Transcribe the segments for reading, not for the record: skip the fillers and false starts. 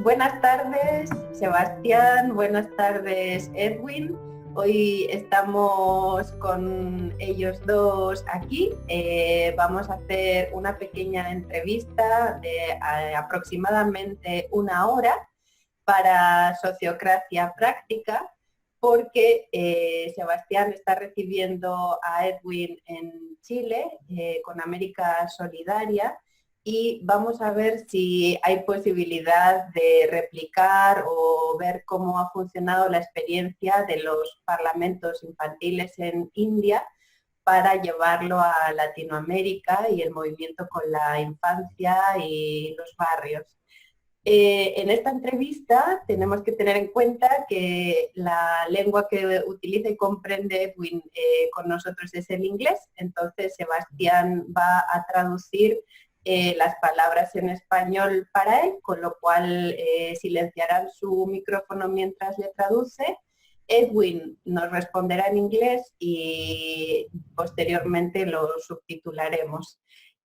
Buenas tardes, Sebastián. Buenas tardes, Edwin. Hoy estamos con ellos dos aquí. Vamos a hacer una pequeña entrevista de aproximadamente una hora para Sociocracia Práctica, porque Sebastián está recibiendo a Edwin en Chile con América Solidaria, y vamos a ver si hay posibilidad de replicar o ver cómo ha funcionado la experiencia de los parlamentos infantiles en India para llevarlo a Latinoamérica y el movimiento con la infancia y los barrios. En esta entrevista tenemos que tener en cuenta que la lengua que utiliza y comprende Edwin con nosotros es el inglés, entonces Sebastián va a traducir las palabras en español para él, con lo cual silenciarán su micrófono mientras le traduce. Edwin nos responderá en inglés y posteriormente lo subtitularemos.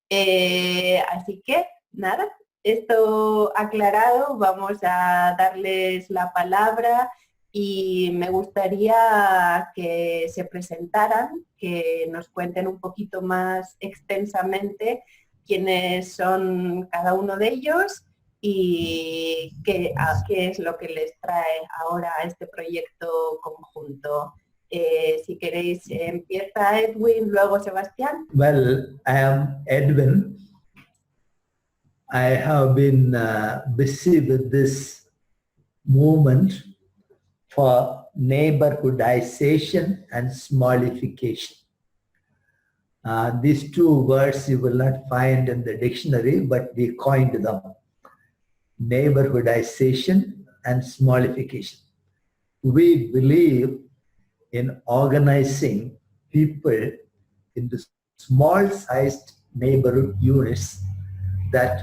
Así que, nada, esto aclarado, vamos a darles la palabra y me gustaría que se presentaran, que nos cuenten un poquito más extensamente quiénes son cada uno de ellos y qué es lo que les trae ahora a este proyecto conjunto. Si queréis, empieza Edwin, luego Sebastián. Well, I am Edwin. I have been busy with this movement for neighborhoodization and smallification. These two words you will not find in the dictionary, but we coined them. Neighborhoodization and smallification. We believe in organizing people into small-sized neighborhood units that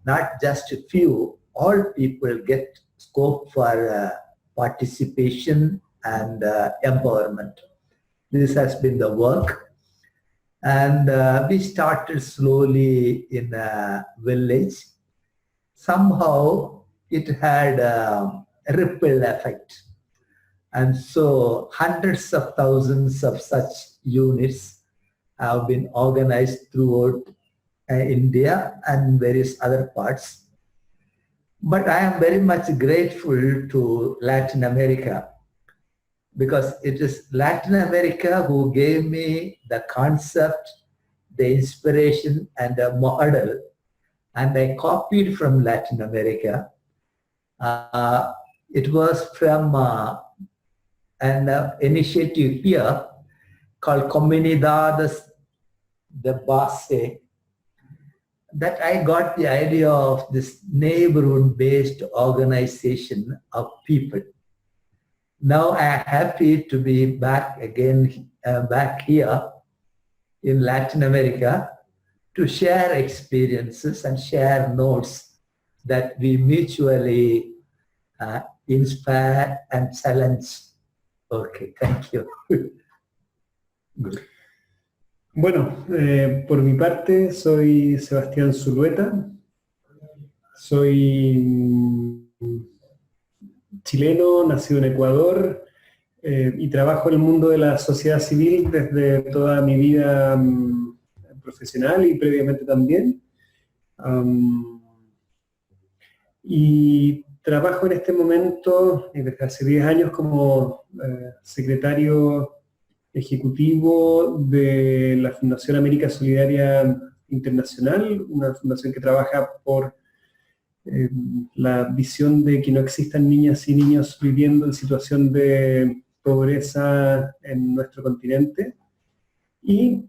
not just a few, all people get scope for participation and empowerment. This has been the work. And we started slowly in a village. Somehow it had a ripple effect. And so hundreds of thousands of such units have been organized throughout India and various other parts. But I am very much grateful to Latin America, because it is Latin America who gave me the concept, the inspiration, and the model, and I copied from Latin America. It was from an initiative here called Comunidades de Base, that I got the idea of this neighborhood-based organization of people. Now I am happy to be back again, back here in Latin America to share experiences and share notes that we mutually inspire and challenge. Okay, thank you. Good. Bueno, por mi parte soy Sebastián Zulueta, soy chileno, nacido en Ecuador, y trabajo en el mundo de la sociedad civil desde toda mi vida profesional y previamente también. Y trabajo en este momento, desde hace 10 años, como secretario ejecutivo de la Fundación América Solidaria Internacional, una fundación que trabaja por la visión de que no existan niñas y niños viviendo en situación de pobreza en nuestro continente, y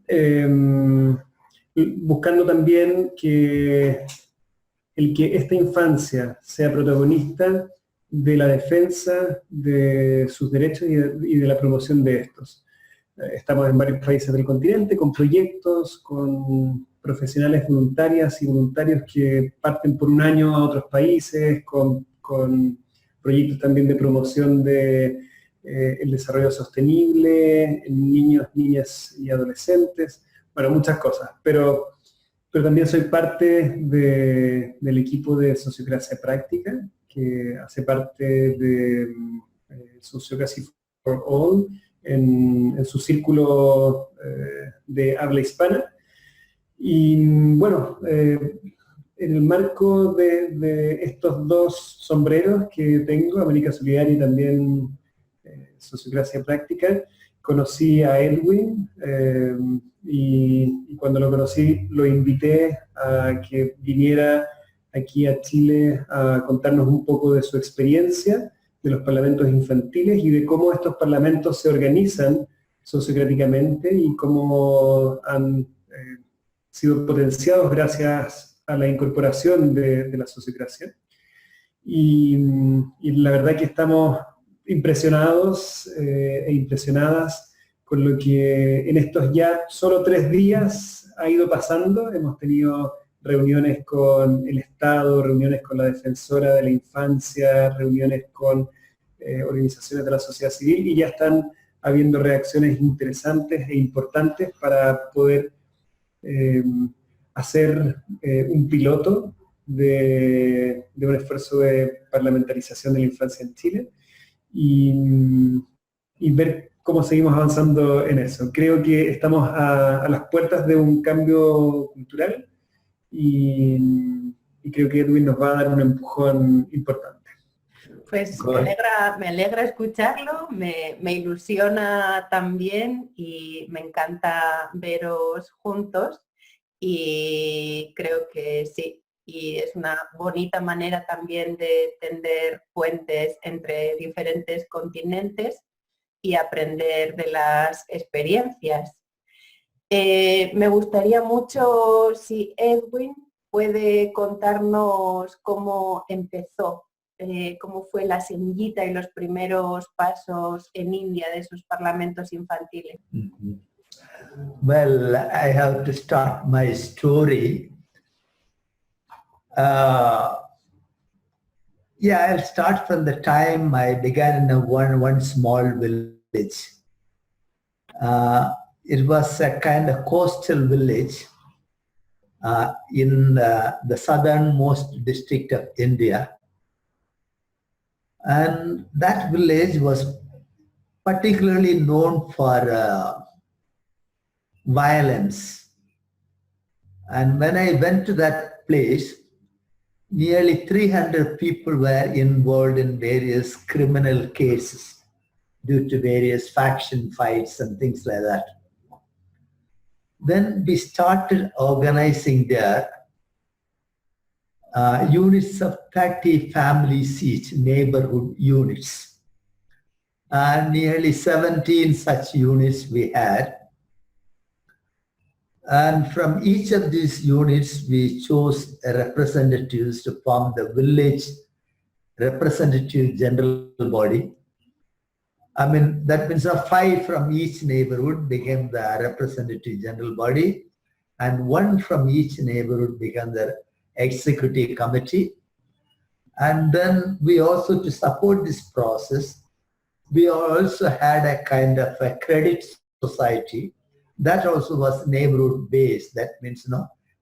buscando también que esta infancia sea protagonista de la defensa de sus derechos y de la promoción de estos. Estamos en varios países del continente con proyectos, con profesionales voluntarias y voluntarios que parten por un año a otros países, con proyectos también de promoción de el desarrollo sostenible en niños, niñas y adolescentes, bueno, muchas cosas, pero también soy parte del equipo de Sociocracia Práctica, que hace parte de Sociocracy for All en su círculo de habla hispana. Y bueno, en el marco de estos dos sombreros que tengo, América Solidaria y también Sociocracia Práctica, conocí a Edwin y cuando lo conocí lo invité a que viniera aquí a Chile a contarnos un poco de su experiencia de los parlamentos infantiles y de cómo estos parlamentos se organizan sociocráticamente y cómo han sido potenciados gracias a la incorporación de la sociocracia. Y la verdad que estamos impresionados e impresionadas con lo que en estos ya solo 3 días ha ido pasando. Hemos tenido reuniones con el Estado, reuniones con la Defensora de la Infancia, reuniones con organizaciones de la sociedad civil y ya están habiendo reacciones interesantes e importantes para poder hacer un piloto de un esfuerzo de parlamentarización de la infancia en Chile y ver cómo seguimos avanzando en eso. Creo que estamos a las puertas de un cambio cultural y creo que Edwin nos va a dar un empujón importante. Pues me alegra escucharlo, me ilusiona también y me encanta veros juntos y creo que sí, y es una bonita manera también de tender puentes entre diferentes continentes y aprender de las experiencias. Me gustaría mucho si Edwin puede contarnos cómo empezó. Cómo fue la semillita y los primeros pasos en India de sus parlamentos infantiles. Mm-hmm. Well, I have to start my story. I'll start from the time I began in one small village. It was a kind of coastal village in the southernmost district of India. And that village was particularly known for violence. And when I went to that place, nearly 300 people were involved in various criminal cases due to various faction fights and things like that. Then we started organizing there units of 30 families each, neighborhood units. And nearly 17 such units we had. And from each of these units, we chose representatives to form the village representative general body. I mean, that means 5 from each neighborhood became the representative general body, and 1 from each neighborhood became the executive committee. And then we also, to support this process, we also had a kind of a credit society that also was neighborhood based. That means,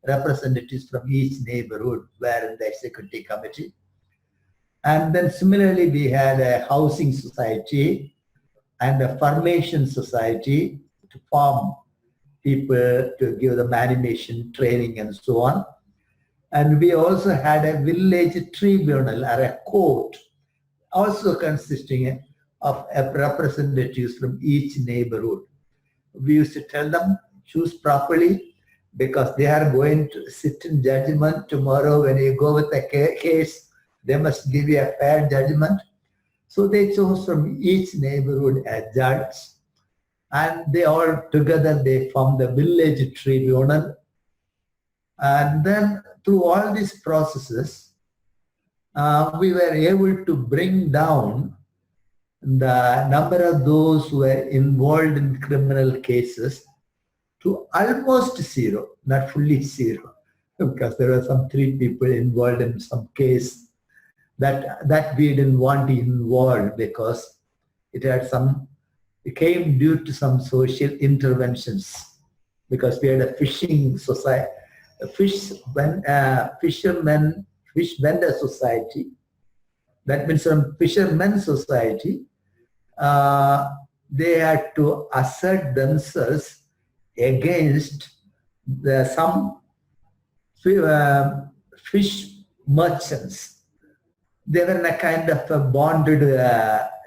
representatives from each neighborhood were in the executive committee. And then similarly, we had a housing society and a formation society to form people, to give them animation, training, and so on. And we also had a village tribunal or a court, also consisting of representatives from each neighborhood. We used to tell them, choose properly, because they are going to sit in judgment tomorrow. When you go with a case, they must give you a fair judgment. So they chose from each neighborhood a judge, and they all together, they formed the village tribunal. And then through all these processes, we were able to bring down the number of those who were involved in criminal cases to almost 0, not fully 0, because there were some 3 people involved in some case that we didn't want to involve, because it came due to some social interventions, because we had a fishing society, fish vendor society, That means from fishermen's society, they had to assert themselves against some fish merchants. They were in a kind of a bonded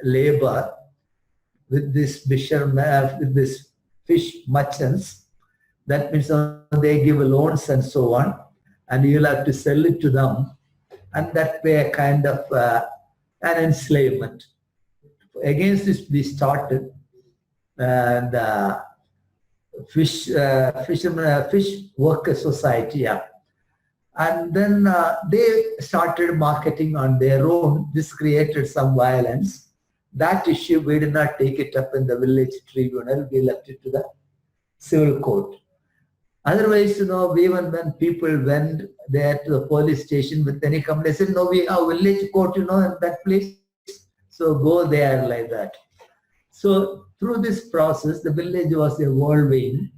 labor with this fishermen, with this fish merchants. That means they give loans and so on, and you'll have to sell it to them, and that way a kind of an enslavement. Against this, we started the fish worker society, yeah. And then they started marketing on their own. This created some violence. That issue, we did not take it up in the village tribunal. We left it to the civil court. Otherwise, even when people went there to the police station with any complaint, they said, no, we have village court, in that place. So go there like that. So through this process, the village was evolving.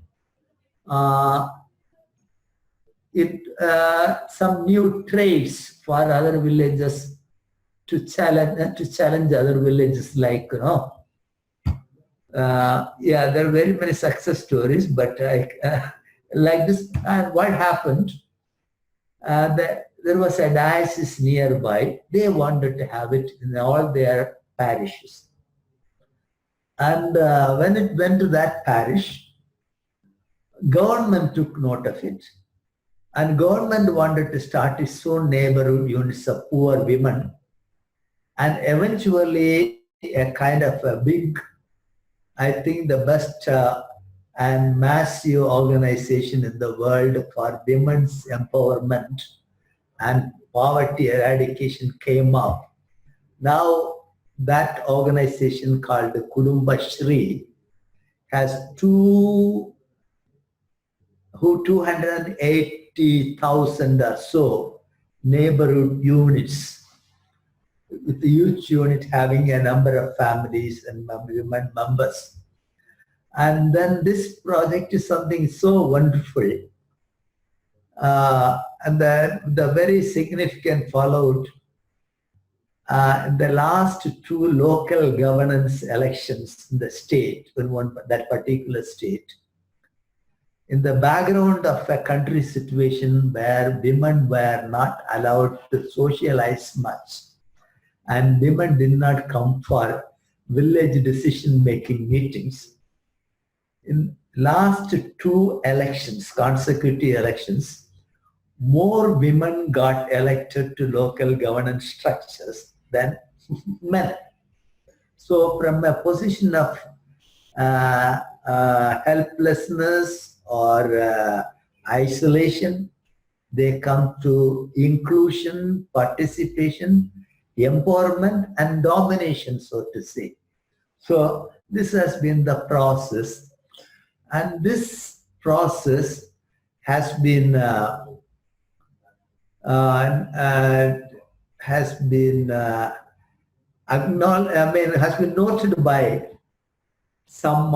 Some new traits for other villages to challenge other villages, like yeah, there are very many success stories, but like this. And what happened? There was a diocese nearby. They wanted to have it in all their parishes, and when it went to that parish, government took note of it. And government wanted to start its own neighborhood units of poor women, and eventually a kind of a big, I think the best and massive organization in the world for women's empowerment and poverty eradication came up. Now that organization called Kudumba Shri has 280,000 or so neighborhood units, with each unit having a number of families and women members. And then this project is something so wonderful. And the very significant fallout in the last two local governance elections in the state, in that particular state, in the background of a country situation where women were not allowed to socialize much, and women did not come for village decision-making meetings. In last two elections, consecutive elections, more women got elected to local governance structures than men. So from a position of helplessness or isolation, they come to inclusion, participation, empowerment, and domination, so to say. So this has been the process, and this process has been has been noted by some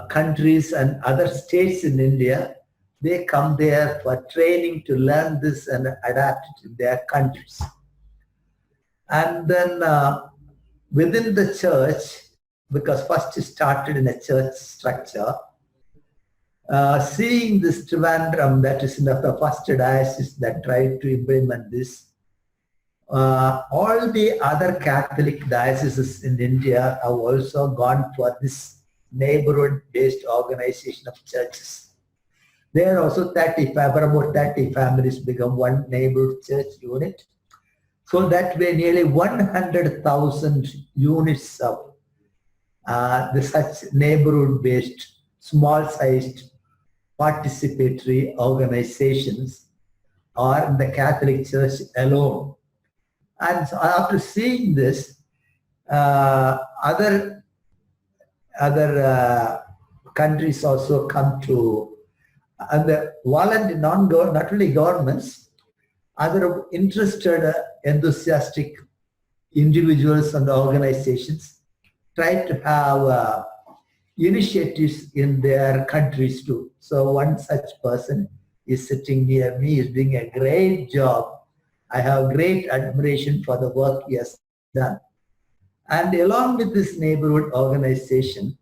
countries and other states in India. They come there for training to learn this and adapt it in their countries. And then within the church, because first it started in a church structure, seeing this Trivandrum, that is the first diocese that tried to implement this, all the other Catholic dioceses in India have also gone for this neighborhood-based organization of churches. There are also about 30 families become one neighborhood church unit. So that way nearly 100,000 units of such neighborhood-based, small-sized participatory organizations are in the Catholic Church alone. And so after seeing this, other countries also come to, and the voluntary, not only governments, other interested, enthusiastic individuals and organizations try to have initiatives in their countries too. So one such person is sitting near me, is doing a great job. I have great admiration for the work he has done. And along with this neighborhood organization,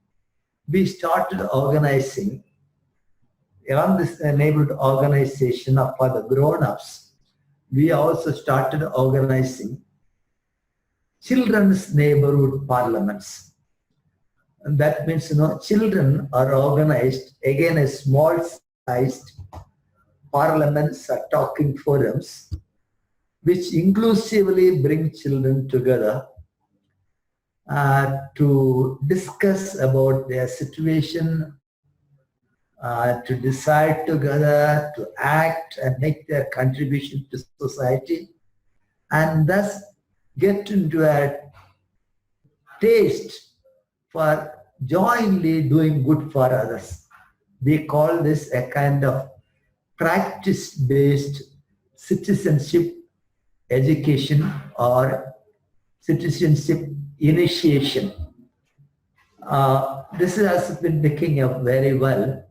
we started organizing, along this neighborhood organization for the grown-ups, we also started organizing children's neighborhood parliaments. And that means, children are organized, again, as small-sized parliaments or talking forums, which inclusively bring children together to discuss about their situation, to decide together, to act and make their contribution to society, and thus get into a taste for jointly doing good for others. We call this a kind of practice-based citizenship education or citizenship initiation. This has been picking up very well.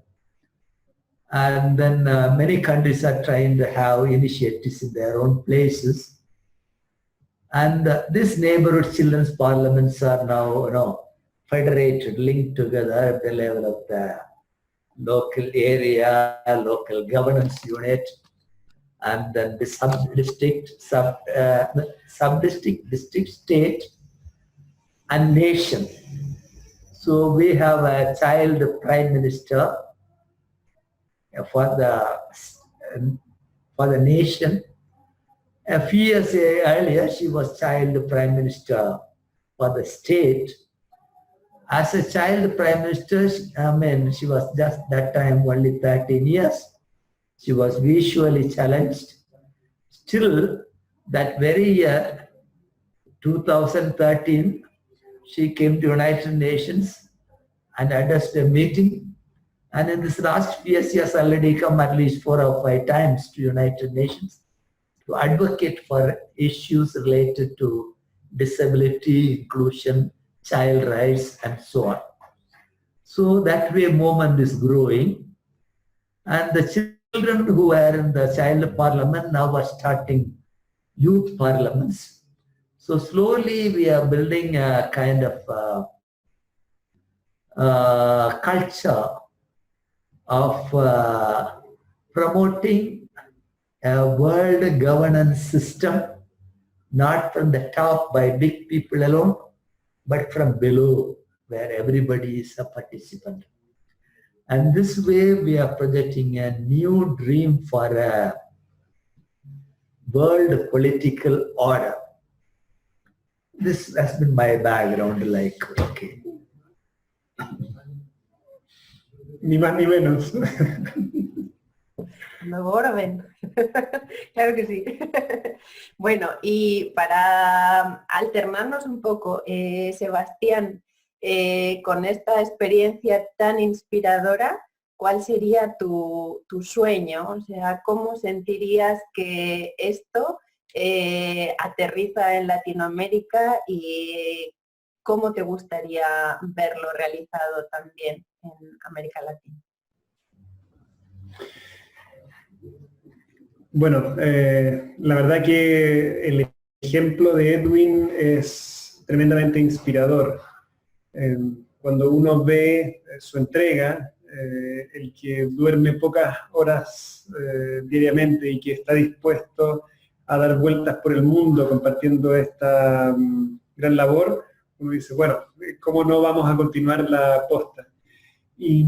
And then many countries are trying to have initiatives in their own places. And these neighborhood children's parliaments are now, federated, linked together at the level of the local area, local governance unit, and then the sub-district, sub-district, district, state, and nation. So we have a child prime minister for the nation. A few years earlier, she was child prime minister for the state. As a child prime minister, she was just that time only 13 years. She was visually challenged. Still, that very year, 2013, she came to United Nations and addressed a meeting. And in this last few years, she has already come at least 4 or 5 times to United Nations to advocate for issues related to disability, inclusion, child rights, and so on. So that way movement is growing. And the children who were in the child parliament now are starting youth parliaments. So slowly we are building a kind of culture of promoting a world governance system, not from the top by big people alone, but from below, where everybody is a participant. And this way we are projecting a new dream for a world political order. This has been my background, okay. Ni más ni menos. Nuevo orden. Claro que sí. Bueno, y para alternarnos un poco, Sebastián, con esta experiencia tan inspiradora, ¿cuál sería tu sueño? O sea, ¿cómo sentirías que esto aterriza en Latinoamérica y cómo te gustaría verlo realizado también en América Latina? Bueno, la verdad que el ejemplo de Edwin es tremendamente inspirador. Cuando uno ve su entrega, el que duerme pocas horas diariamente y que está dispuesto a dar vueltas por el mundo compartiendo esta gran labor, uno dice, bueno, ¿cómo no vamos a continuar la posta? Y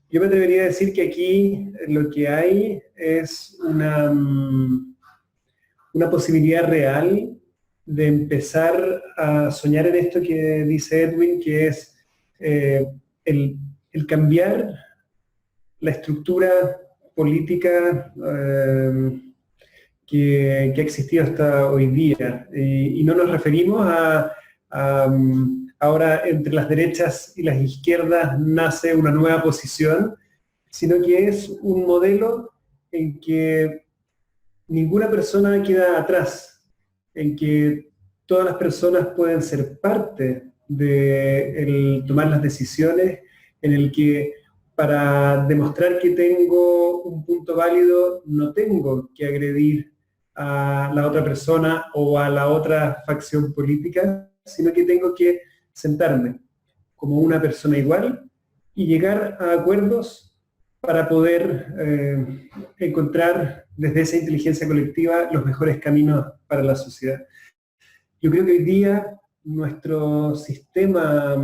yo me atrevería a decir que aquí lo que hay es una posibilidad real de empezar a soñar en esto que dice Edwin, que es el cambiar la estructura política que ha existido hasta hoy día. Y no nos referimos a ahora entre las derechas y las izquierdas nace una nueva posición, sino que es un modelo en que ninguna persona queda atrás, en que todas las personas pueden ser parte de tomar las decisiones, en el que para demostrar que tengo un punto válido no tengo que agredir a la otra persona o a la otra facción política, sino que tengo que sentarme como una persona igual y llegar a acuerdos para poder encontrar desde esa inteligencia colectiva los mejores caminos para la sociedad. Yo creo que hoy día nuestro sistema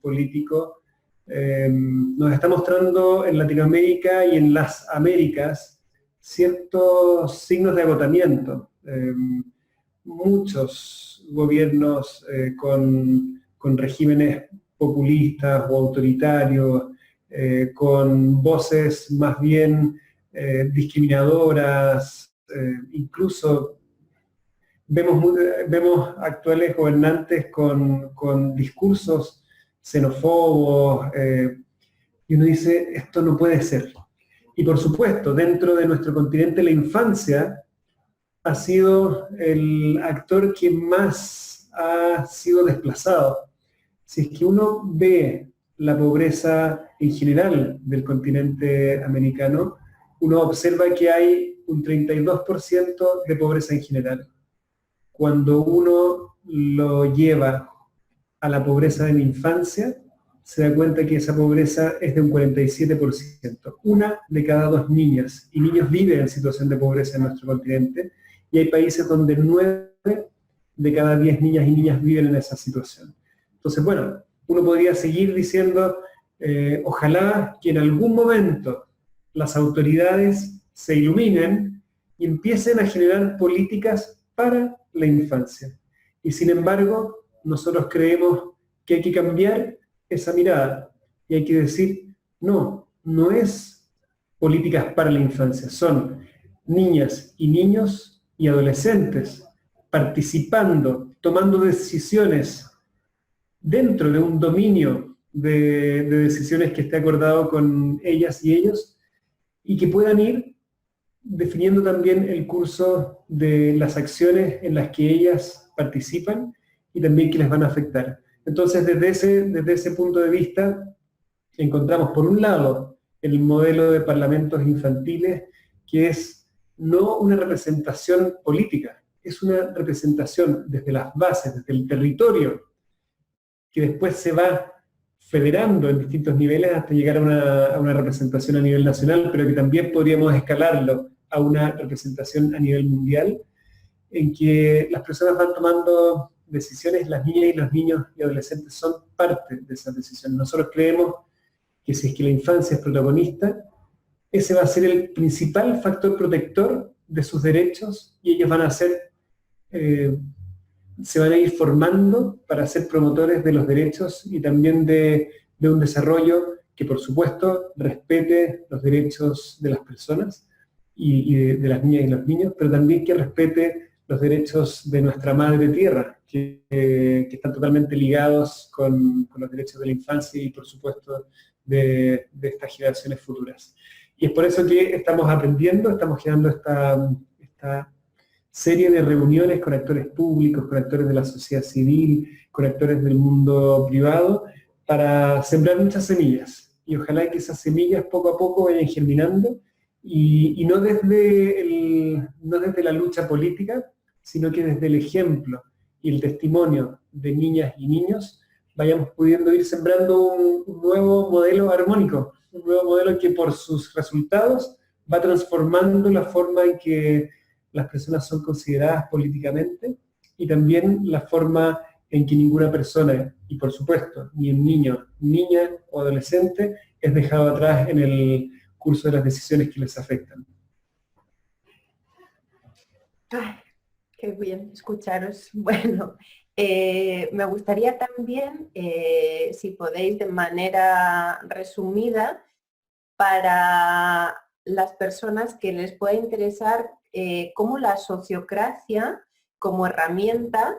político nos está mostrando en Latinoamérica y en las Américas ciertos signos de agotamiento. Muchos gobiernos con regímenes populistas o autoritarios, con voces más bien discriminadoras, incluso vemos actuales gobernantes con discursos xenófobos, y uno dice, esto no puede ser. Y por supuesto, dentro de nuestro continente, la infancia ha sido el actor que más ha sido desplazado. Si es que uno ve la pobreza en general del continente americano, uno observa que hay un 32% de pobreza en general. Cuando uno lo lleva a la pobreza de la infancia, se da cuenta que esa pobreza es de un 47%. Una de cada 2 niñas y niños vive en situación de pobreza en nuestro continente, y hay países donde 9 de cada 10 niñas y niñas viven en esa situación. Entonces, bueno, uno podría seguir diciendo, ojalá que en algún momento las autoridades se iluminen y empiecen a generar políticas para la infancia. Y sin embargo, nosotros creemos que hay que cambiar esa mirada y hay que decir, no, no es políticas para la infancia, son niñas y niños y adolescentes participando, tomando decisiones dentro de un dominio de decisiones que esté acordado con ellas y ellos, y que puedan ir definiendo también el curso de las acciones en las que ellas participan y también que les van a afectar. Entonces, desde ese punto de vista, encontramos por un lado el modelo de parlamentos infantiles, que es no una representación política, es una representación desde las bases, desde el territorio, que después se va federando en distintos niveles hasta llegar a una representación a nivel nacional, pero que también podríamos escalarlo a una representación a nivel mundial, en que las personas van tomando decisiones, las niñas y los niños y adolescentes son parte de esas decisiones. Nosotros creemos que si es que la infancia es protagonista, ese va a ser el principal factor protector de sus derechos, y ellos van a ser, se van a ir formando para ser promotores de los derechos y también de un desarrollo que, por supuesto, respete los derechos de las personas y de las niñas y los niños, pero también que respete los derechos de nuestra madre tierra, que están totalmente ligados con los derechos de la infancia y, por supuesto, de estas generaciones futuras. Y es por eso que estamos aprendiendo, estamos generando esta serie de reuniones con actores públicos, con actores de la sociedad civil, con actores del mundo privado, para sembrar muchas semillas. Y ojalá que esas semillas poco a poco vayan germinando, y no desde la lucha política, sino que desde el ejemplo y el testimonio de niñas y niños vayamos pudiendo ir sembrando un nuevo modelo armónico, un nuevo modelo que por sus resultados va transformando la forma en que las personas son consideradas políticamente, y también la forma en que ninguna persona, y por supuesto, ni un niño, niña o adolescente, es dejado atrás en el curso de las decisiones que les afectan. Ay, qué bien escucharos. Bueno, me gustaría también, si podéis de manera resumida, para las personas que les pueda interesar, cómo la sociocracia como herramienta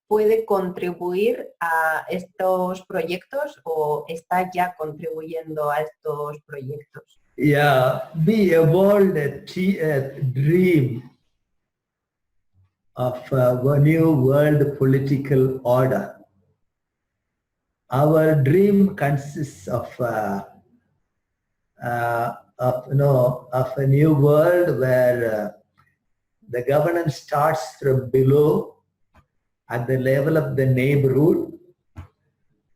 puede contribuir a estos proyectos o está ya contribuyendo a estos proyectos. Yeah, we evolved a dream of a new world political order. Our dream consists of a new world where the governance starts from below at the level of the neighborhood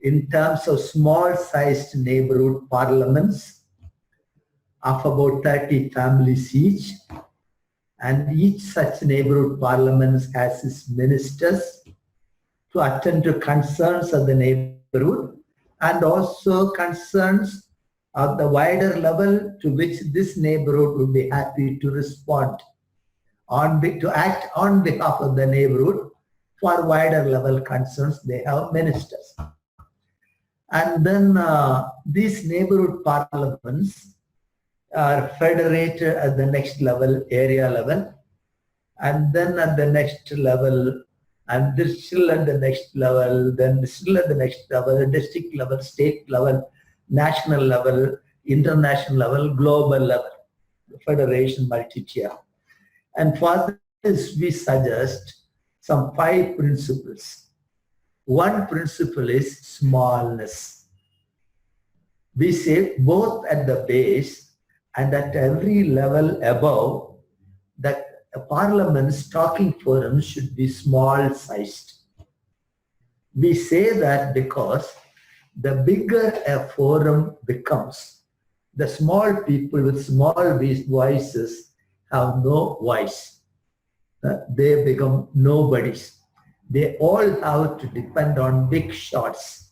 in terms of small-sized neighborhood parliaments of about 30 families each, and each such neighborhood parliament has its ministers to attend to concerns of the neighborhood and also concerns of the wider level to which this neighborhood would be happy to respond to act on behalf of the neighborhood. For wider level concerns, they have ministers. And then these neighborhood parliaments are federated at the next level, area level, and then at the next level, and this still at the next level, then still at the next level, district level, state level, national level, international level, global level, federation multi-tier. And for this, we suggest some 5 principles. One principle is smallness. We say both at the base and at every level above that a parliament's talking forum should be small sized. We say that because the bigger a forum becomes, the small people with small voices have no voice. They become nobodies. They all have to depend on big shots.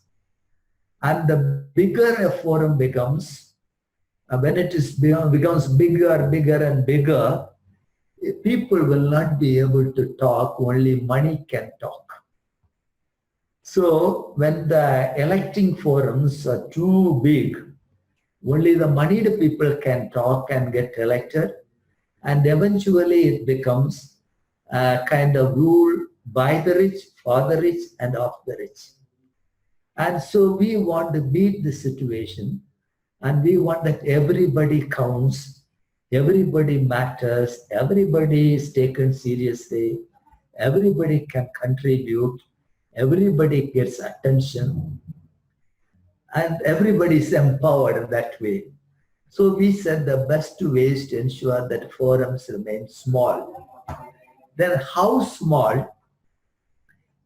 And the bigger a forum becomes, when it becomes bigger and bigger, people will not be able to talk, only money can talk. So when the electing forums are too big, only the moneyed people can talk and get elected, and eventually it becomes a kind of rule by the rich, for the rich, and of the rich. And so we want to beat the situation, and we want that everybody counts, everybody matters, everybody is taken seriously, everybody can contribute, everybody gets attention, and everybody is empowered in that way. So we said the best ways to ensure that forums remain small. Then how small?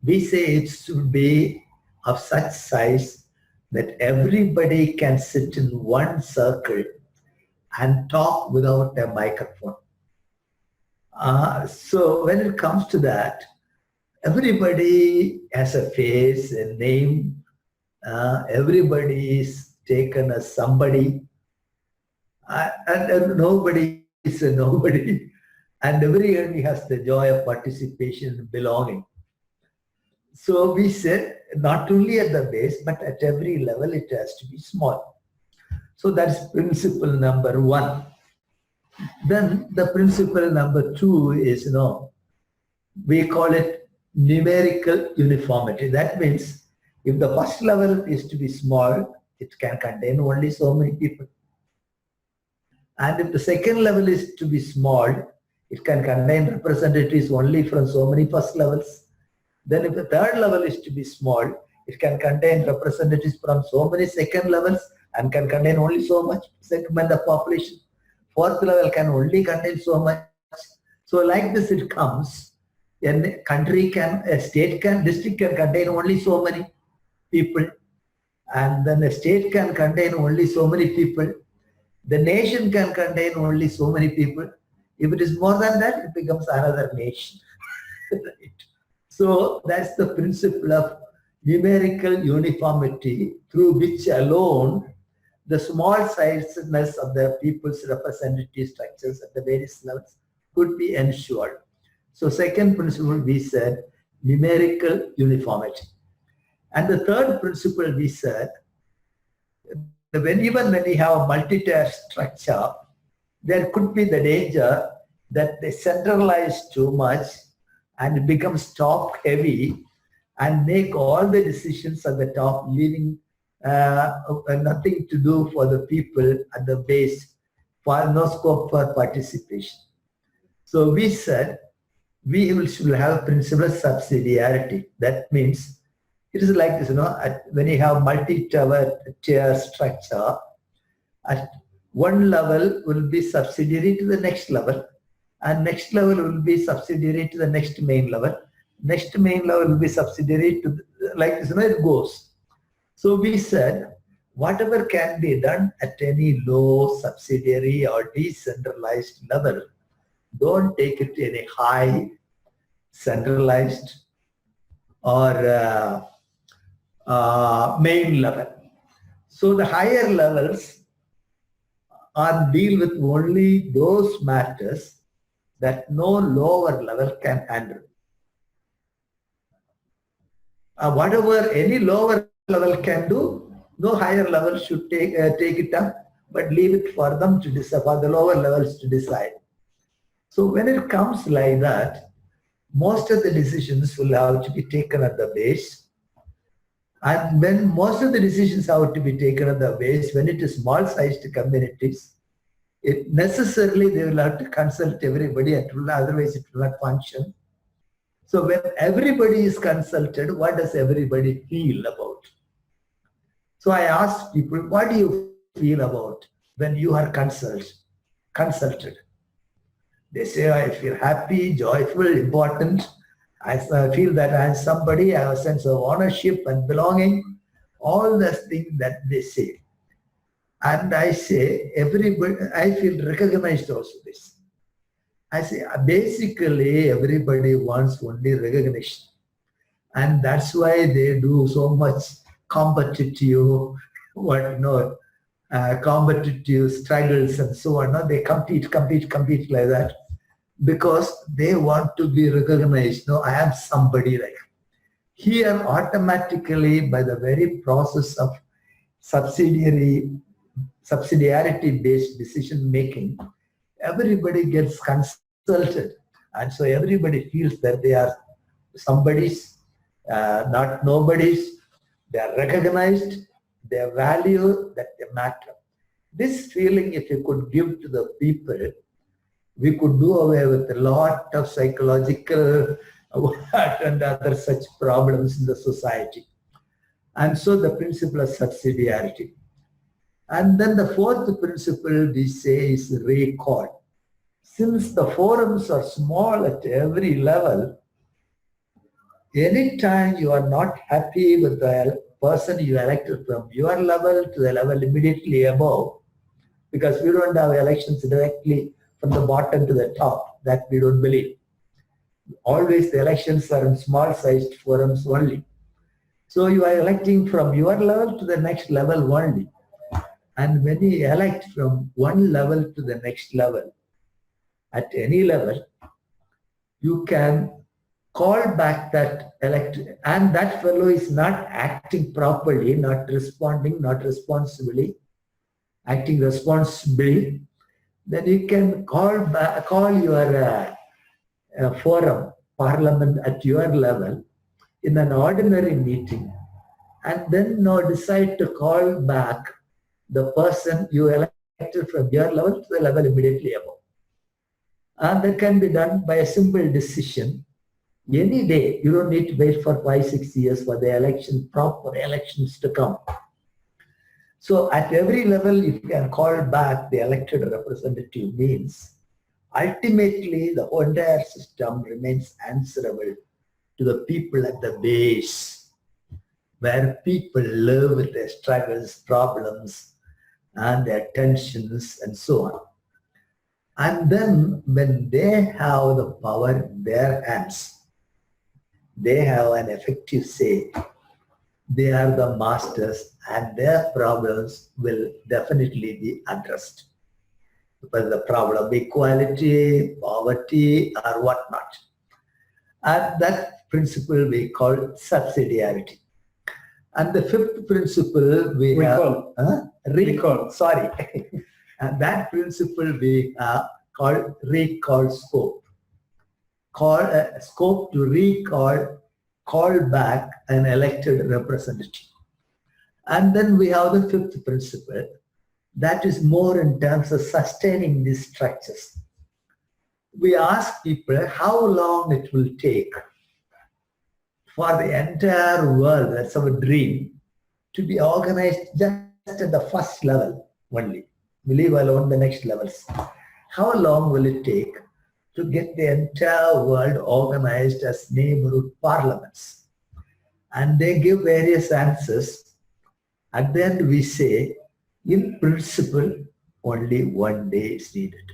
We say it should be of such size that everybody can sit in one circle and talk without a microphone. So when it comes to that, everybody has a face, a name, everybody is taken as somebody, and nobody is a nobody, and everybody has the joy of participation and belonging. So we said not only at the base, but at every level it has to be small. So that's principle number 1. Then the principle number 2 is, we call it numerical uniformity. That means if the first level is to be small, it can contain only so many people. And if the second level is to be small, it can contain representatives only from so many first levels. Then if the third level is to be small, it can contain representatives from so many second levels and can contain only so much segment of population. Fourth level can only contain so much. So like this it comes. A country can, a state can, district can contain only so many people. And then a state can contain only so many people. The nation can contain only so many people. If it is more than that, it becomes another nation. Right? So that's the principle of numerical uniformity through which alone the small sizedness of the people's representative structures at the various levels could be ensured. So second principle we said numerical uniformity. And the third principle we said, even when we have a multi-tier structure, there could be the danger that they centralize too much and it becomes top heavy and make all the decisions at the top, leaving nothing to do for the people at the base, for no scope for participation. So we said we should have principle of subsidiarity. That means it is like this, when you have multi-tier structure, at one level will be subsidiary to the next level, and next level will be subsidiary to the next main level. Next main level will be subsidiary to like this, it goes. So we said, whatever can be done at any low subsidiary or decentralized level, don't take it to any high centralized or main level. So the higher levels deal with only those matters that no lower level can handle. Whatever any lower level can do, no higher level should take it up, but leave it for them to decide, for the lower levels to decide. So when it comes like that, most of the decisions will have to be taken at the base. And when most of the decisions have to be taken at the base, when it is small-sized communities, it necessarily they will have to consult everybody, otherwise it will not function. So when everybody is consulted, what does everybody feel about? So I asked people, what do you feel about when you are consulted? They say, I feel happy, joyful, important. I feel that I am somebody, I have a sense of ownership and belonging, all the things that they say. And I say, everybody, I feel recognized also this. I say, basically everybody wants only recognition. And that's why they do so much competitive, competitive struggles and so on. No? They compete like that because they want to be recognized. No, I am somebody like. Here automatically by the very process of subsidiarity-based decision making, everybody gets consulted. And so everybody feels that they are somebody's, not nobody's. They are recognized, they are valued, that they matter. This feeling, if you could give to the people, we could do away with a lot of psychological and other such problems in the society. And so the principle of subsidiarity. And then the fourth principle we say is recall. Since the forums are small at every level, anytime you are not happy with the person you elected from your level to the level immediately above, because we don't have elections directly from the bottom to the top, that we don't believe. Always the elections are in small-sized forums only. So you are electing from your level to the next level only. And when you elect from one level to the next level, at any level, you can call back that elected, and that fellow is not acting properly, not responding, not responsibly, acting responsibly, then you can call your forum, parliament at your level in an ordinary meeting, and then decide to call back the person you elected from your level to the level immediately above. And that can be done by a simple decision. Any day, you don't need to wait for 5-6 years for the proper elections to come. So at every level, if you can call back the elected representative means, ultimately the entire system remains answerable to the people at the base, where people live with their struggles, problems, and their tensions, and so on. And then when they have the power in their hands, they have an effective say. They are the masters and their problems will definitely be addressed. Whether the problem of equality, poverty, or whatnot. And that principle we call subsidiarity. And the fifth principle we recall. Recall. Sorry. And that principle we call recall scope. Scope to call back an elected representative. And then we have the fifth principle that is more in terms of sustaining these structures. We ask people how long it will take for the entire world, that's our dream, to be organized just at the first level only. We leave alone the next levels. How long will it take to get the entire world organized as neighborhood parliaments. And they give various answers. At the end we say, in principle, only one day is needed.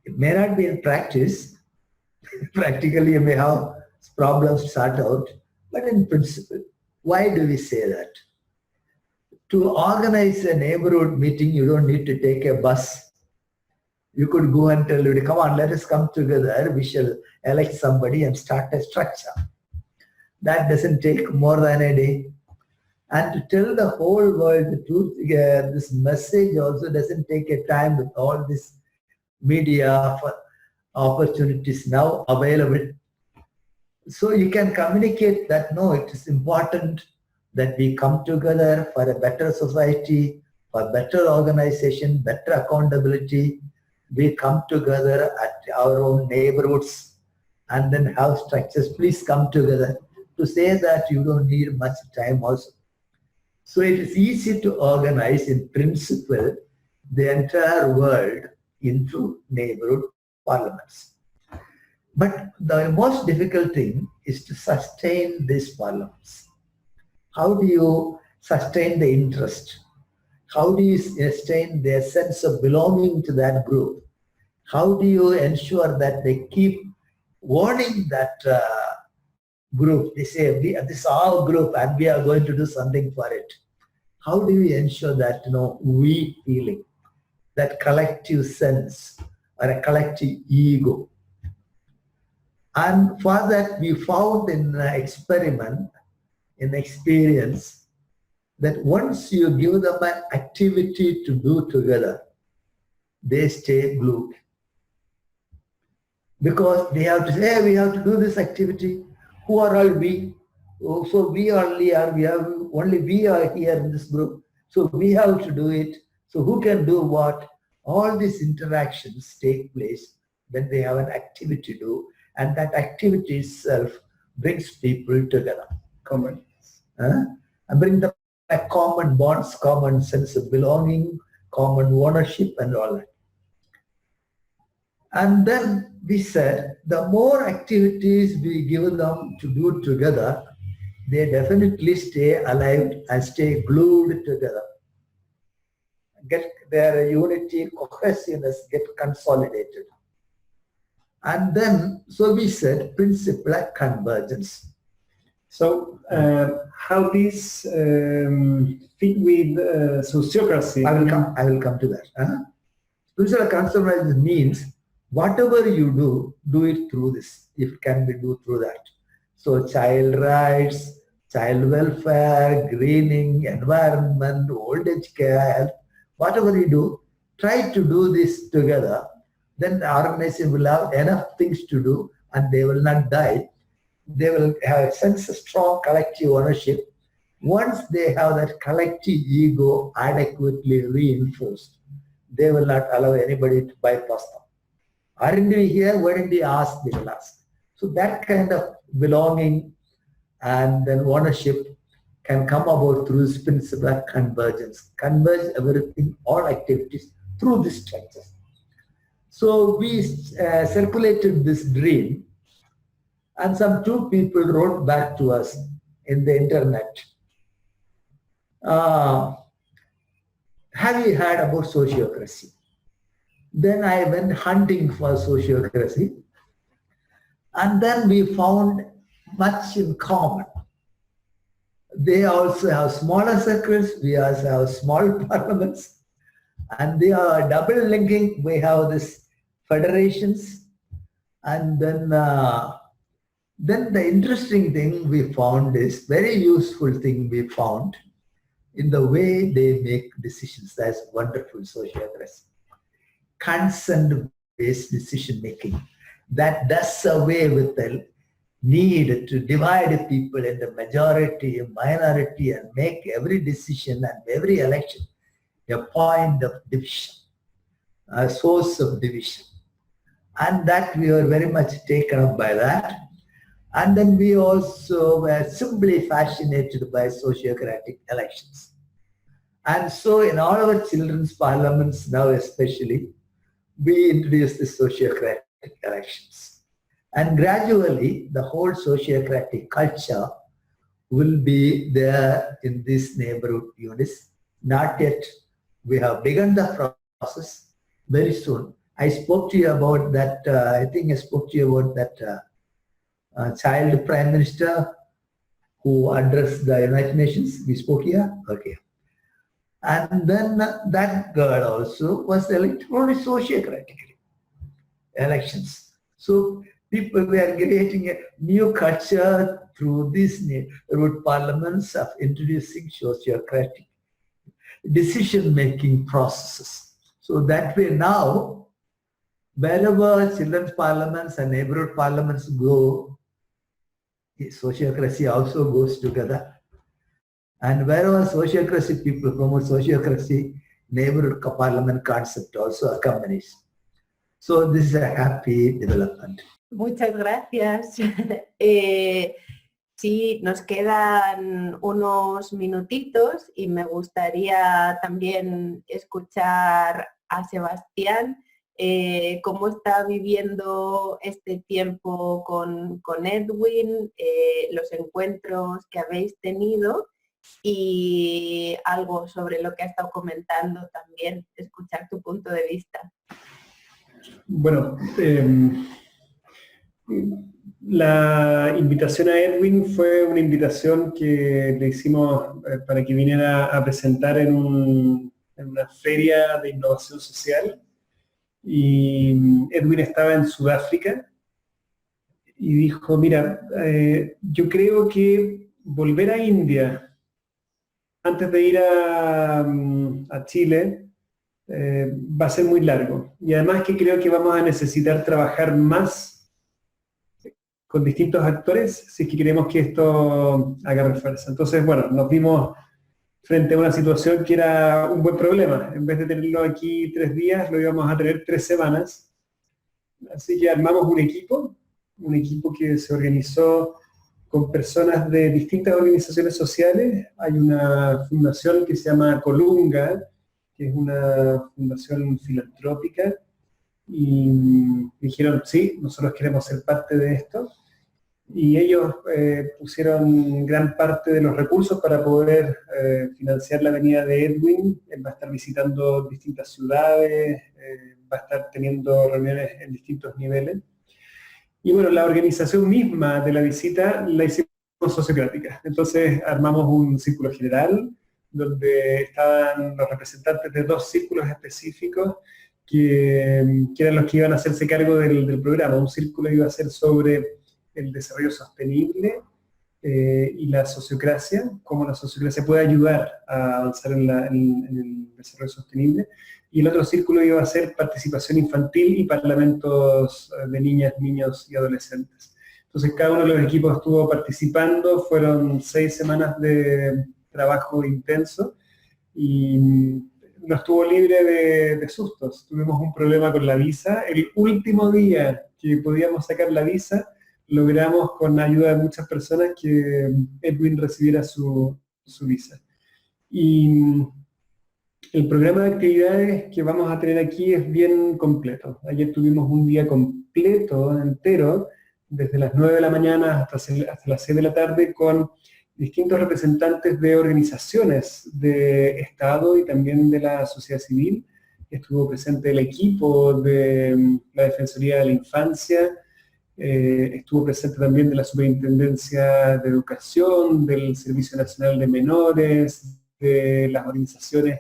It may not be in practice. Practically you may have problems start out, but in principle. Why do we say that? To organize a neighborhood meeting, you don't need to take a bus. You could go and tell everybody, come on, let us come together. We shall elect somebody and start a structure. That doesn't take more than a day. And to tell the whole world the truth, this message also doesn't take a time with all this media opportunities now available. So you can communicate that, no, it is important that we come together for a better society, for better organization, better accountability. We come together at our own neighborhoods and then have structures. Please come together. To say that you don't need much time also. So it is easy to organize in principle the entire world into neighborhood parliaments. But the most difficult thing is to sustain these parliaments. How do you sustain the interest? How do you sustain their sense of belonging to that group? How do you ensure that they keep warning that group? They say, this is our group and we are going to do something for it. How do we ensure that, we feeling, that collective sense or a collective ego? And for that we found in experiment, in experience, that once you give them an activity to do together, they stay glued. Because they have to say, hey, we have to do this activity. Who are all we? Oh, so we only are, only we are here in this group. So we have to do it. So who can do what? All these interactions take place when they have an activity to do, and that activity itself brings people together. Common. And bring them back common bonds, common sense of belonging, common ownership and all that. And then we said, the more activities we give them to do together, they definitely stay alive and stay glued together. Get their unity, cohesiveness get consolidated. And then, so we said, principle of convergence. So how this fit with sociocracy? I will come to that. Principle of convergence means whatever you do it through this. If it can be do through that. So child rights, child welfare, greening, environment, old age care, health, whatever you do, try to do this together. Then the organization will have enough things to do and they will not die. They will have a sense of strong collective ownership. Once they have that collective ego adequately reinforced, they will not allow anybody to bypass them. Aren't we here? Why didn't we ask? They will ask. So that kind of belonging and then ownership can come about through this principle of convergence. Converge everything, all activities through this structure. So we circulated this dream, and some two people wrote back to us in the internet. Have you heard about sociocracy? Then I went hunting for sociocracy, and then we found much in common. They also have smaller circles, we also have small parliaments, and they are double linking. We have this federations, and then the interesting thing we found is very useful thing we found in the way they make decisions. That's wonderful sociocracy. Consent-based decision making that does away with the need to divide people into majority and minority and make every decision and every election a point of division, a source of division. And that we were very much taken up by that. And then we also were simply fascinated by sociocratic elections. And so in all our children's parliaments now especially, we introduced the sociocratic elections. And gradually, the whole sociocratic culture will be there in these neighborhood units. Not yet. We have begun the process very soon. I spoke to you about that, I think I spoke to you about that child prime minister who addressed the United Nations. We spoke here? Okay. And then that girl also was elected only sociocratically elections. So people were creating a new culture through these neighborhood parliaments of introducing sociocratic decision-making processes. So that way now, wherever children's parliaments and neighborhood parliaments go, sociocracy also goes together. And wherever sociocracy people promote sociocracy, neighborhood parliament concept also accompanies. So this is a happy development. Muchas gracias. Sí, nos quedan unos minutitos y me gustaría también escuchar a Sebastián cómo está viviendo este tiempo con Edwin, los encuentros que habéis tenido y algo sobre lo que ha estado comentando también, escuchar tu punto de vista. Bueno, la invitación a Edwin fue una invitación que le hicimos para que viniera a presentar en una feria de innovación social. Y Edwin estaba en Sudáfrica y dijo, mira, yo creo que volver a India antes de ir a Chile va a ser muy largo. Y además que creo que vamos a necesitar trabajar más con distintos actores si es que queremos que esto agarre fuerza. Entonces, bueno, nos vimos frente a una situación que era un buen problema. En vez de tenerlo aquí 3 días, lo íbamos a tener 3 semanas. Así que armamos un equipo que se organizó con personas de distintas organizaciones sociales. Hay una fundación que se llama Colunga, que es una fundación filantrópica, y dijeron, sí, nosotros queremos ser parte de esto. Y ellos pusieron gran parte de los recursos para poder financiar la venida de Edwin. Él va a estar visitando distintas ciudades, va a estar teniendo reuniones en distintos niveles. Y bueno, la organización misma de la visita la hicimos sociocrática. Entonces armamos un círculo general, donde estaban los representantes de 2 círculos específicos que eran los que iban a hacerse cargo del programa. Un círculo iba a ser sobre el desarrollo sostenible y la sociocracia, cómo la sociocracia puede ayudar a avanzar en el desarrollo sostenible. Y el otro círculo iba a ser participación infantil y parlamentos de niñas, niños y adolescentes. Entonces cada uno de los equipos estuvo participando, fueron 6 semanas de trabajo intenso y no estuvo libre de sustos. Tuvimos un problema con la visa. El último día que podíamos sacar la visa, logramos con ayuda de muchas personas que Edwin recibiera su visa. Y el programa de actividades que vamos a tener aquí es bien completo. Ayer tuvimos un día completo, entero, desde las 9 de la mañana hasta las 6 de la tarde, con distintos representantes de organizaciones de Estado y también de la sociedad civil. Estuvo presente el equipo de la Defensoría de la Infancia, estuvo presente también de la Superintendencia de Educación, del Servicio Nacional de Menores, de las organizaciones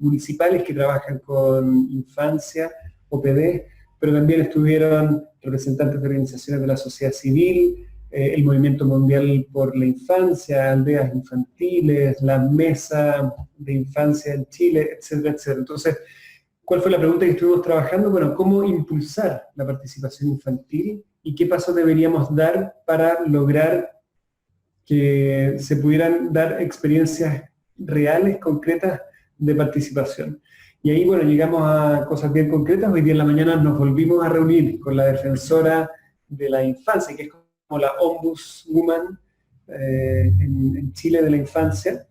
municipales que trabajan con infancia, OPD, pero también estuvieron representantes de organizaciones de la sociedad civil, el Movimiento Mundial por la Infancia, Aldeas Infantiles, la Mesa de Infancia en Chile, etcétera, etcétera. Entonces, ¿cuál fue la pregunta que estuvimos trabajando? Bueno, ¿cómo impulsar la participación infantil y qué pasos deberíamos dar para lograr que se pudieran dar experiencias reales, concretas de participación? Y ahí, bueno, llegamos a cosas bien concretas. Hoy día en la mañana nos volvimos a reunir con la defensora de la infancia, que es como la ombudswoman en Chile de la infancia,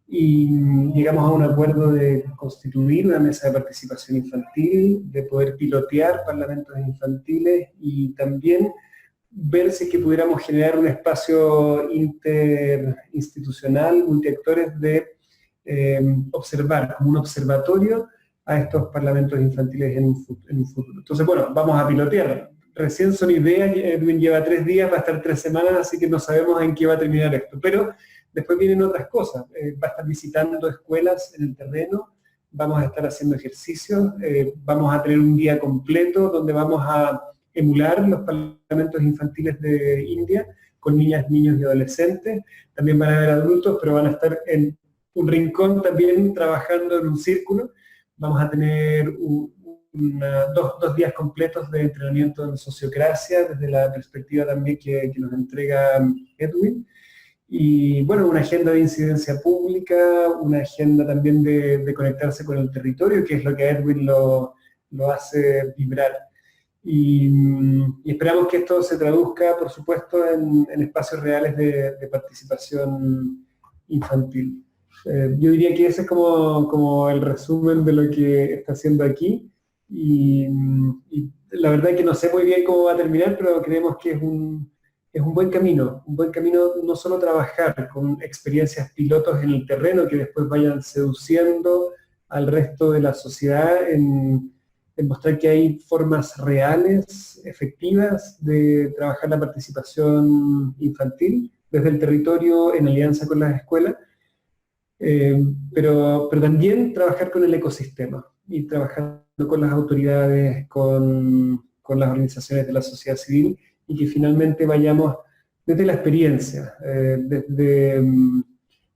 y llegamos a un acuerdo de constituir una mesa de participación infantil, de poder pilotear parlamentos infantiles y también ver si es que pudiéramos generar un espacio interinstitucional, multiactores de observar, como un observatorio a estos parlamentos infantiles en un futuro. Entonces, bueno, vamos a pilotear. Recién son ideas, Edwin lleva 3 días, va a estar 3 semanas, así que no sabemos en qué va a terminar esto. Pero después vienen otras cosas. Va a estar visitando escuelas en el terreno, vamos a estar haciendo ejercicios, vamos a tener un día completo donde vamos a emular los parlamentos infantiles de India con niñas, niños y adolescentes. También van a haber adultos, pero van a estar en un rincón también trabajando en un círculo. Vamos a tener dos días completos de entrenamiento en sociocracia, desde la perspectiva también que nos entrega Edwin. Y bueno, una agenda de incidencia pública, una agenda también de conectarse con el territorio, que es lo que a Edwin lo hace vibrar. Y esperamos que esto se traduzca, por supuesto, en espacios reales de participación infantil. Yo diría que ese es como el resumen de lo que está haciendo aquí. Y la verdad es que no sé muy bien cómo va a terminar, pero creemos que es un buen camino no solo trabajar con experiencias pilotos en el terreno que después vayan seduciendo al resto de la sociedad en mostrar que hay formas reales, efectivas de trabajar la participación infantil desde el territorio en alianza con las escuelas, pero también trabajar con el ecosistema y trabajando con las autoridades, con las organizaciones de la sociedad civil, y que finalmente vayamos desde la experiencia, desde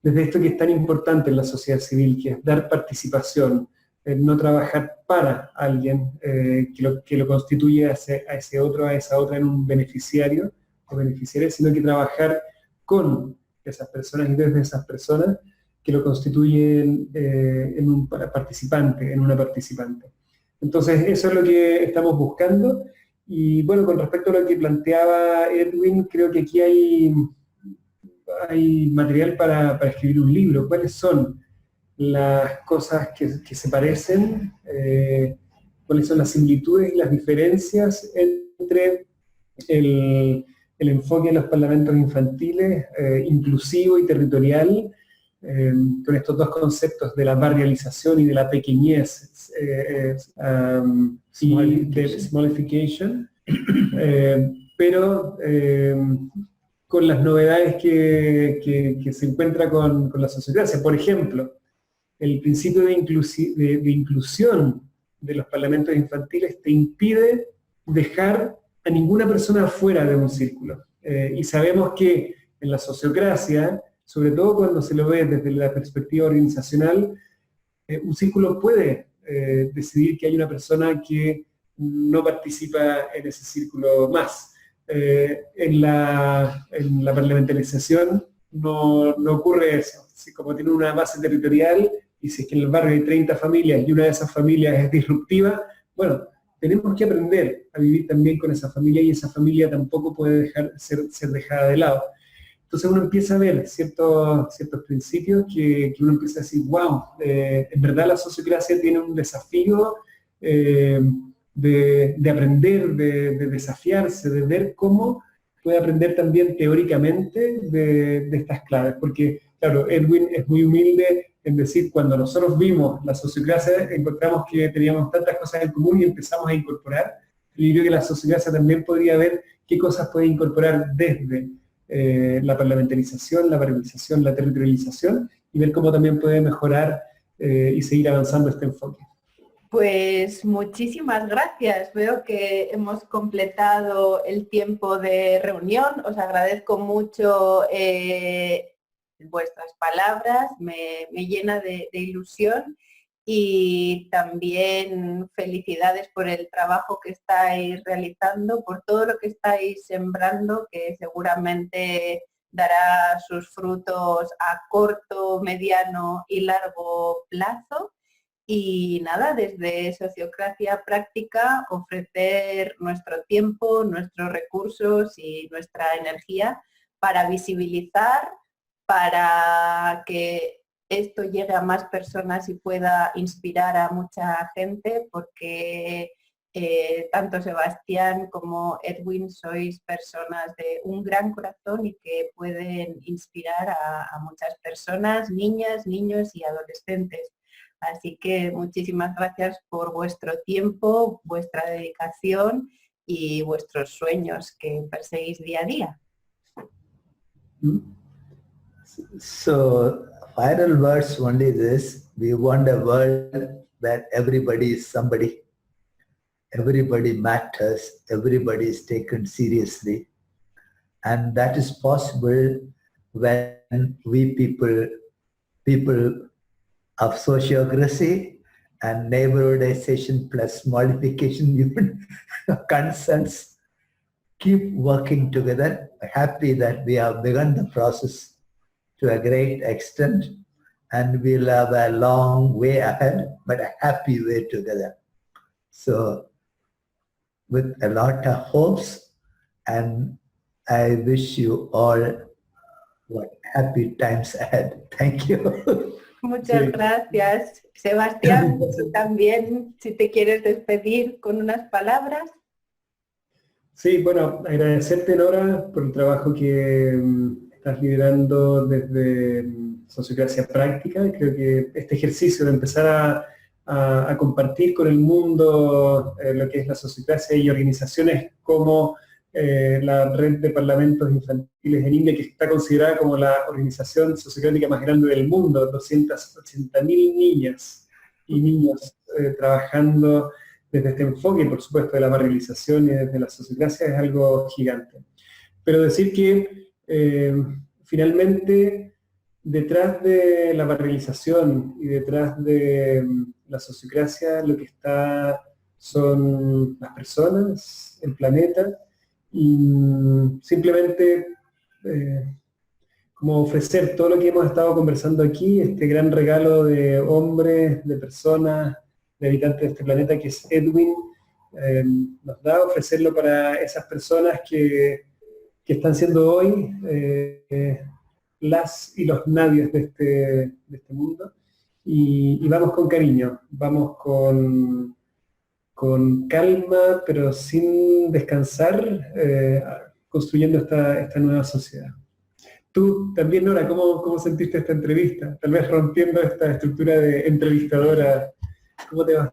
esto que es tan importante en la sociedad civil, que es dar participación, no trabajar para alguien que lo constituye a ese otro, a esa otra en un beneficiario o beneficiaria, sino que trabajar con esas personas y desde esas personas que lo constituyen en un participante, en una participante. Entonces, eso es lo que estamos buscando. Y bueno, con respecto a lo que planteaba Edwin, creo que aquí hay material para escribir un libro. ¿Cuáles son las cosas que se parecen? ¿Cuáles son las similitudes y las diferencias entre el enfoque de los parlamentos infantiles, inclusivo y territorial, con estos dos conceptos de la barrialización y de la pequeñez, y de smallification, pero con las novedades que se encuentra con la sociedad. Por ejemplo, el principio de inclusión de los parlamentos infantiles te impide dejar a ninguna persona fuera de un círculo. Y sabemos que en la sociocracia, sobre todo cuando se lo ve desde la perspectiva organizacional, un círculo puede decidir que hay una persona que no participa en ese círculo más. En la parlamentarización no ocurre eso. Si como tiene una base territorial, y si es que en el barrio hay 30 familias y una de esas familias es disruptiva, bueno, tenemos que aprender a vivir también con esa familia, y esa familia tampoco puede ser dejada de lado. Entonces uno empieza a ver ciertos principios que uno empieza a decir, wow, en verdad la sociocracia tiene un desafío de aprender, de desafiarse, de ver cómo puede aprender también teóricamente de estas claves. Porque, claro, Edwin es muy humilde en decir, cuando nosotros vimos la sociocracia, encontramos que teníamos tantas cosas en común y empezamos a incorporar. Y yo creo que la sociocracia también podría ver qué cosas puede incorporar desde la parlamentarización, la barrialización, la territorialización, y ver cómo también puede mejorar y seguir avanzando este enfoque. Pues muchísimas gracias. Veo que hemos completado el tiempo de reunión. Os agradezco mucho vuestras palabras, me llena de ilusión, y también felicidades por el trabajo que estáis realizando, por todo lo que estáis sembrando, que seguramente dará sus frutos a corto, mediano y largo plazo. Y nada, desde Sociocracia Práctica, ofrecer nuestro tiempo, nuestros recursos y nuestra energía para visibilizar, para que esto llegue a más personas y pueda inspirar a mucha gente, porque tanto Sebastián como Edwin sois personas de un gran corazón y que pueden inspirar a muchas personas, niñas, niños y adolescentes. Así que muchísimas gracias por vuestro tiempo, vuestra dedicación y vuestros sueños que perseguís día a día. So, final words only this: we want a world where everybody is somebody, everybody matters, everybody is taken seriously, and that is possible when we people of sociocracy and neighborhoodization plus modification human concerns keep working together. Happy that we have begun the process to a great extent, and we'll have a long way ahead, but a happy way together. So with a lot of hopes, and I wish you all happy times ahead. Thank you. Muchas gracias. Sebastián, tú también, si te quieres despedir con unas palabras. Sí, bueno, agradecerte, Nora, por el trabajo que estás liderando desde Sociocracia Práctica. Creo que este ejercicio de empezar a compartir con el mundo lo que es la sociocracia y organizaciones como la red de parlamentos infantiles en India, que está considerada como la organización sociocrática más grande del mundo, 280.000 niñas y niños trabajando desde este enfoque, por supuesto, de la barrialización y desde la sociocracia, es algo gigante. Pero decir que finalmente detrás de la barrialización y detrás de la sociocracia lo que está son las personas, el planeta, y simplemente como ofrecer todo lo que hemos estado conversando aquí, este gran regalo de hombres, de personas, de habitantes de este planeta que es Edwin, nos da ofrecerlo para esas personas que están siendo hoy las y los nadies de este mundo, y vamos con cariño, vamos con calma, pero sin descansar, construyendo esta nueva sociedad. Tú también, Nora, ¿cómo sentiste esta entrevista? Tal vez rompiendo esta estructura de entrevistadora. ¿Cómo te vas?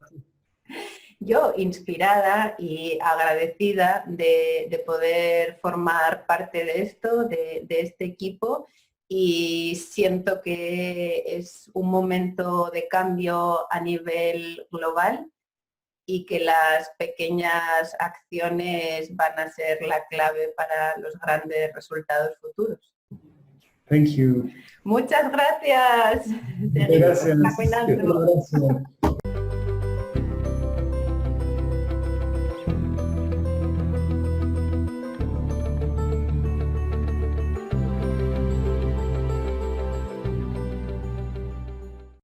Yo inspirada y agradecida de poder formar parte de esto, de este equipo, y siento que es un momento de cambio a nivel global y que las pequeñas acciones van a ser la clave para los grandes resultados futuros. Thank you. Muchas gracias. Gracias. Caminando.